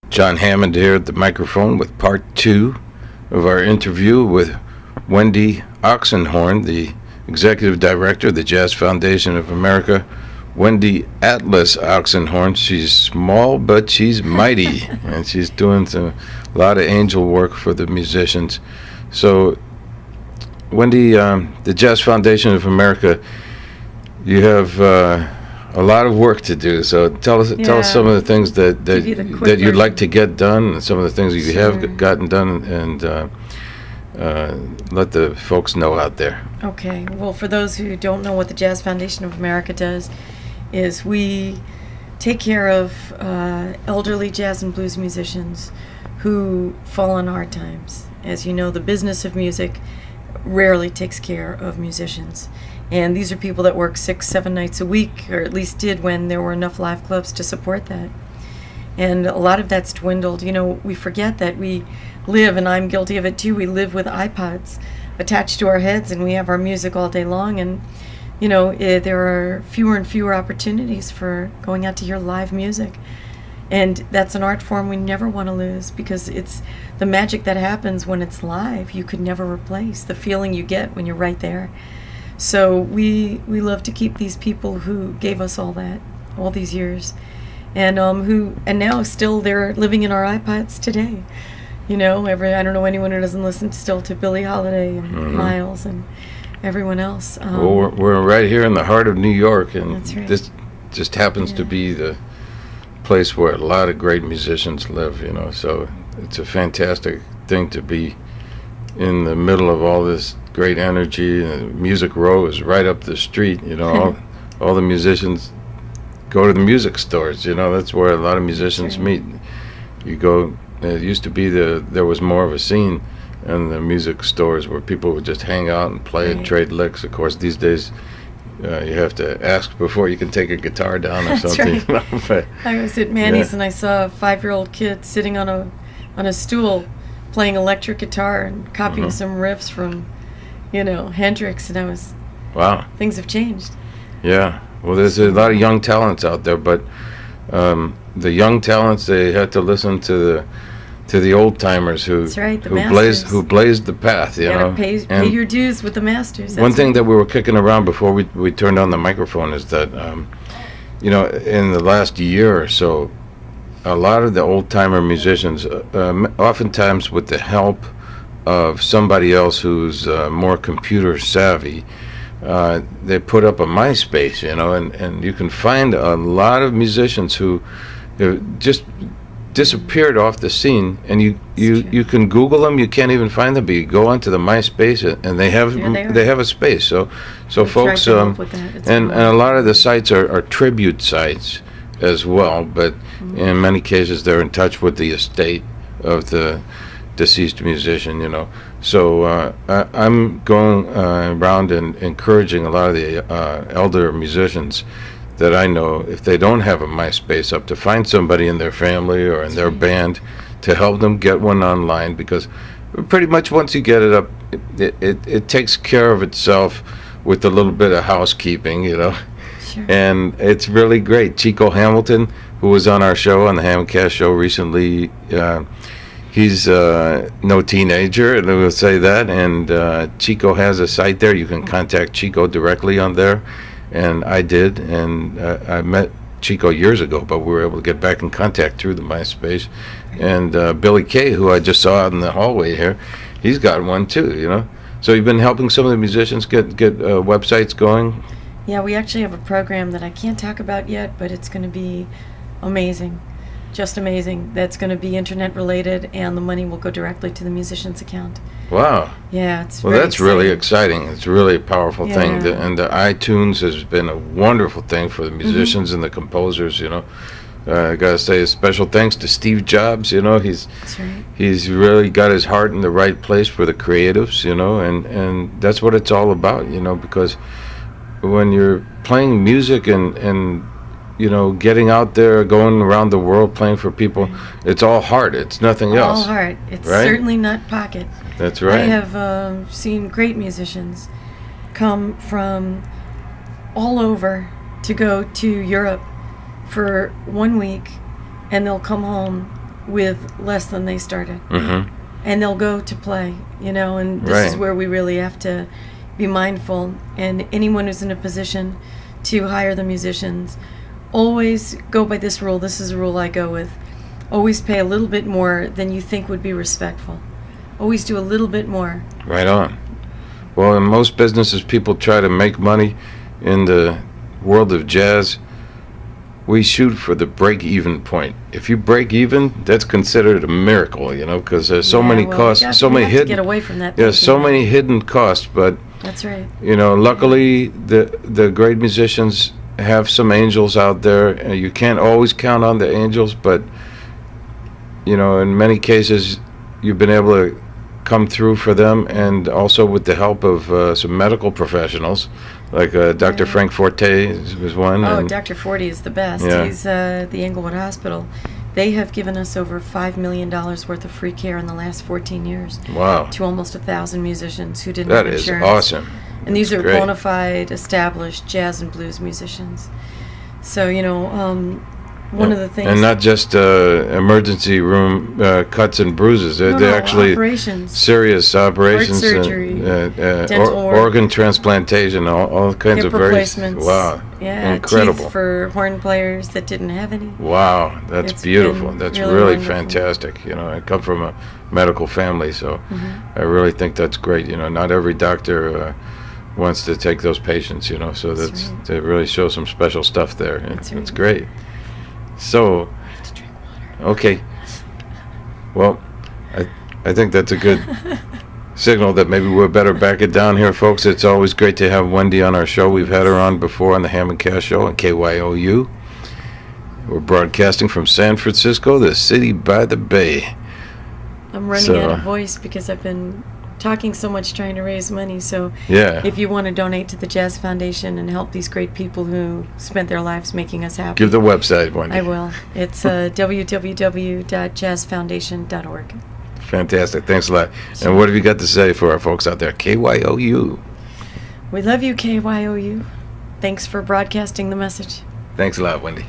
John Hammond here at the microphone with part 2 of our interview with Wendy Oxenhorn, the Executive Director of the Jazz Foundation of America. Wendy Atlas Oxenhorn. She's small, but she's mighty, and she's doing a lot of angel work for the musicians. So, Wendy, the Jazz Foundation of America, you have a lot of work to do. So tell us some of the things that you'd like to get done, and some of the things that you have gotten done, and let the folks know out there. Okay. Well, for those who don't know what the Jazz Foundation of America does, is we take care of elderly jazz and blues musicians who fall on hard times. As you know, the business of music rarely takes care of musicians. And these are people that work 6-7 nights a week, or at least did when there were enough live clubs to support that. And a lot of that's dwindled. You know, we forget that we live, and I'm guilty of it too, we live with iPods attached to our heads, and we have our music all day long. And, you know, there are fewer and fewer opportunities for going out to hear live music. And that's an art form we never want to lose, because it's the magic that happens when it's live. You could never replace the feeling you get when you're right there. So we love to keep these people who gave us all that, all these years, and now still they're living in our iPods today. You know, I don't know anyone who doesn't listen still to Billie Holiday and Miles and everyone else. Well, we're right here in the heart of New York, and that's right. This just happens to be the place where a lot of great musicians live. You know, so it's a fantastic thing to be in the middle of all this great energy. Music Row is right up the street. You know, all the musicians go to the music stores. You know, that's where a lot of musicians meet. You go. It used to be there was more of a scene in the music stores where people would just hang out and play and trade licks. Of course, these days you have to ask before you can take a guitar down or something. Right. But, I was at Manny's and I saw a 5-year-old kid sitting on a stool playing electric guitar and copying some riffs from, you know, Hendrix, and I was, wow, things have changed. Yeah, well, there's a lot of young talents out there, but the young talents, they had to listen to the old timers who blazed the path. You know, pay your dues with the masters. One thing that we were kicking around before we turned on the microphone is that you know, in the last year or so, a lot of the old-timer musicians, oftentimes with the help of somebody else who's more computer savvy, they put up a MySpace, you know, and you can find a lot of musicians who just disappeared off the scene, and you can Google them. You can't even find them, but you go onto the MySpace, and they have a space. So folks, and a lot of the sites are tribute sites as well, but in many cases they're in touch with the estate of the deceased musician, you know. So I'm going around and encouraging a lot of the elder musicians that I know, if they don't have a MySpace up, to find somebody in their family or in their band to help them get one online, because pretty much once you get it up, it takes care of itself with a little bit of housekeeping, you know. Sure. And it's really great. Chico Hamilton, who was on our show, on the HammondCast show recently, he's no teenager, and we'll say that. And Chico has a site there. You can contact Chico directly on there. And I did. And I met Chico years ago, but we were able to get back in contact through the MySpace. And Billy Kay, who I just saw out in the hallway here, he's got one too, you know. So you've been helping some of the musicians get websites going? Yeah, we actually have a program that I can't talk about yet, but it's going to be amazing, just amazing. That's going to be internet related, and the money will go directly to the musician's account. Wow. Yeah, it's well, very that's exciting. Really exciting. It's really a powerful thing. And the iTunes has been a wonderful thing for the musicians and the composers, you know. I got to say a special thanks to Steve Jobs, you know. He's really got his heart in the right place for the creatives, you know, and that's what it's all about, you know, because when you're playing music and you know, getting out there, going around the world, playing for people, it's all heart. It's nothing else. All heart. It's certainly not pocket. That's right. I have seen great musicians come from all over to go to Europe for 1 week, and they'll come home with less than they started. Mm-hmm. And they'll go to play, you know, and this is where we really have to be mindful. And anyone who's in a position to hire the musicians, always go by this rule. This is a rule I go with. Always pay a little bit more than you think would be respectful. Always do a little bit more. Right on. Well, in most businesses, people try to make money. In the world of jazz, we shoot for the break-even point. If you break even, that's considered a miracle, you know, because there's so many costs, so many hidden. Get away from that. Yeah, so many hidden costs. But that's right. You know, luckily, the great musicians have some angels out there. You can't always count on the angels, but you know, in many cases, you've been able to come through for them, and also with the help of some medical professionals, like Dr. Frank Forte was one. Oh, Dr. Forte is the best. Yeah. He's the Englewood Hospital. They have given us over $5 million worth of free care in the last 14 years. Wow. To almost 1,000 musicians who didn't That have is insurance. awesome. And these That's are great. bona fide, established jazz and blues musicians. So, you know, one of the things... And not just emergency room cuts and bruises. They're actually operations. Serious operations. Heart surgery, dental work, organ transplantation, all kinds hip of very... replacements. Wow. Yeah, Incredible. teeth for horn players that didn't have any. Wow, that's It's beautiful. been That's really really wonderful. fantastic. You know, I come from a medical family, so I really think that's great. You know, not every doctor wants to take those patients, you know, so that's right. they really show some special stuff there. That's It's right. great. So, I have to drink water. okay. Well, I think that's a good signal that maybe we're better back it down here, folks. It's always great to have Wendy on our show. We've had her on before on the HammondCast show on KYOU. We're broadcasting from San Francisco, the city by the bay. I'm running out of voice because I've been talking so much trying to raise money. So Yeah. if you want to donate to the Jazz Foundation and help these great people who spent their lives making us happy, Give the website, Wendy. I will. It's www.jazzfoundation.org. Fantastic. Thanks a lot. And what have you got to say for our folks out there? KYOU. We love you, KYOU. Thanks for broadcasting the message. Thanks a lot, Wendy.